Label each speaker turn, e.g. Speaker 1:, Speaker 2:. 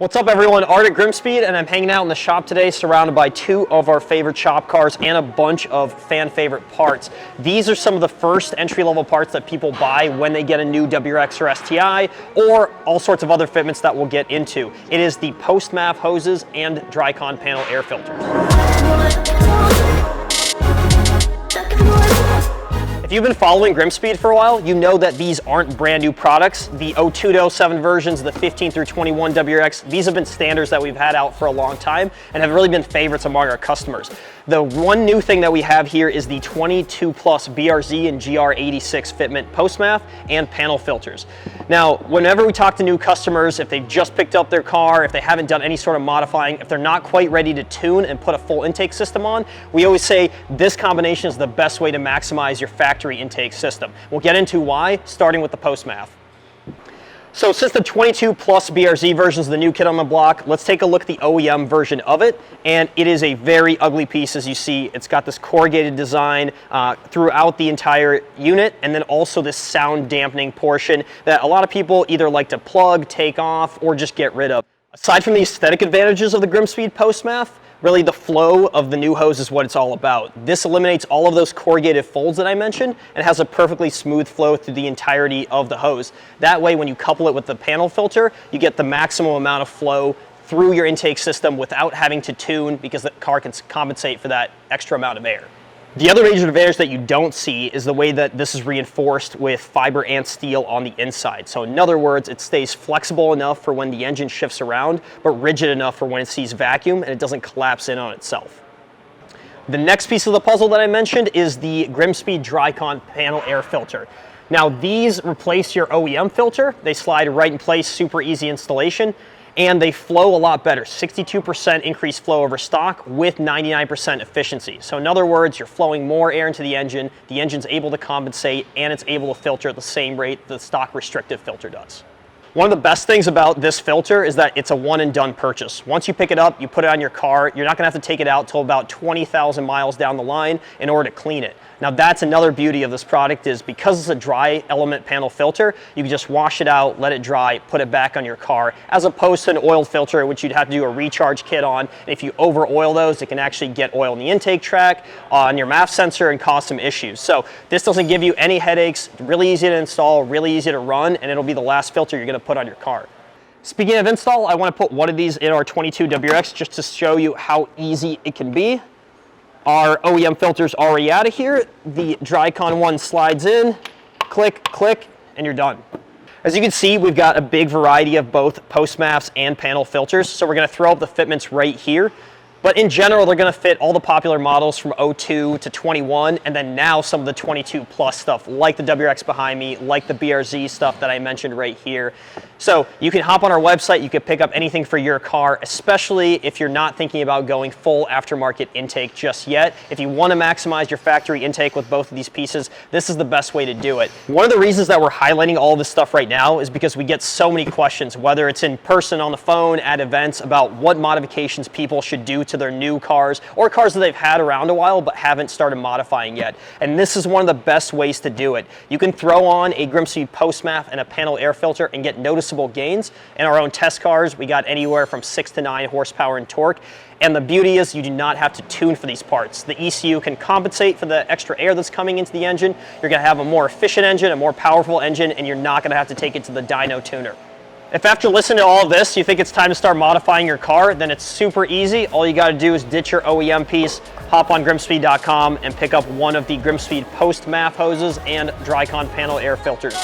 Speaker 1: What's up everyone, Art at GrimmSpeed, and I'm hanging out in the shop today surrounded by two of our favorite shop cars and a bunch of fan favorite parts. These are some of the first entry-level parts that people buy when they get a new WRX or STI, or all sorts of other fitments that we'll get into. It is the post-MAF hoses and Drycon panel air filters. If you've been following GrimmSpeed for a while, you know that these aren't brand new products. The 02 to 07 versions, the 15 through 21 WRX, these have been standards that we've had out for a long time and have really been favorites among our customers. The one new thing that we have here is the 22 plus BRZ and GR86 fitment post-MAF and panel filters. Now, whenever we talk to new customers, if they've just picked up their car, if they haven't done any sort of modifying, if they're not quite ready to tune and put a full intake system on, we always say this combination is the best way to maximize your factory intake system. We'll get into why, starting with the post-MAF. So since the 22 plus BRZ version is the new kid on the block, let's take a look at the OEM version of it. And it is a very ugly piece, as you see. It's got this corrugated design throughout the entire unit, and then also this sound dampening portion that a lot of people either like to plug, take off, or just get rid of. Aside from the aesthetic advantages of the GrimmSpeed post-MAF, really the flow of the new hose is what it's all about. This eliminates all of those corrugated folds that I mentioned and has a perfectly smooth flow through the entirety of the hose. That way, when you couple it with the panel filter, you get the maximum amount of flow through your intake system without having to tune, because the car can compensate for that extra amount of air. The other major advantage that you don't see is the way that this is reinforced with fiber and steel on the inside. So in other words, it stays flexible enough for when the engine shifts around, but rigid enough for when it sees vacuum and it doesn't collapse in on itself. The next piece of the puzzle that I mentioned is the GrimmSpeed Drycon panel air filter. Now these replace your OEM filter. They slide right in place, super easy installation, and they flow a lot better. 62% increased flow over stock with 99% efficiency. So in other words, you're flowing more air into the engine's able to compensate, and it's able to filter at the same rate the stock restrictive filter does. One of the best things about this filter is that it's a one and done purchase. Once you pick it up, you put it on your car, you're not gonna have to take it out till about 20,000 miles down the line in order to clean it. Now that's another beauty of this product, is because it's a dry element panel filter, you can just wash it out, let it dry, put it back on your car, as opposed to an oil filter, which you'd have to do a recharge kit on. And if you over oil those, it can actually get oil in the intake track, on your MAF sensor, and cause some issues. So this doesn't give you any headaches, really easy to install, really easy to run, and it'll be the last filter you're gonna put on your car. Speaking of install, I want to put one of these in our 22 WRX just to show you how easy it can be. Our OEM filter's already out of here. The Drycon one slides in, click, click, and you're done. As you can see, we've got a big variety of both post-MAFs and panel filters, so we're going to throw up the fitments right here. But in general, they're going to fit all the popular models from 02 to 21, and then now some of the 22 plus stuff, like the WRX behind me, like the BRZ stuff that I mentioned right here. So you can hop on our website, you can pick up anything for your car, especially if you're not thinking about going full aftermarket intake just yet. If you want to maximize your factory intake with both of these pieces, this is the best way to do it. One of the reasons that we're highlighting all this stuff right now is because we get so many questions, whether it's in person, on the phone, at events, about what modifications people should do to their new cars or cars that they've had around a while but haven't started modifying yet. And this is one of the best ways to do it. You can throw on a GrimmSpeed post-MAF and a panel air filter and get noticeable gains. In our own test cars, we got anywhere from 6 to 9 horsepower in torque. And the beauty is you do not have to tune for these parts. The ECU can compensate for the extra air that's coming into the engine. You're going to have a more efficient engine, a more powerful engine, and you're not going to have to take it to the dyno tuner. If after listening to all of this, you think it's time to start modifying your car, then it's super easy. All you gotta do is ditch your OEM piece, hop on GrimmSpeed.com, and pick up one of the GrimmSpeed post-MAF hoses and Drycon panel air filters.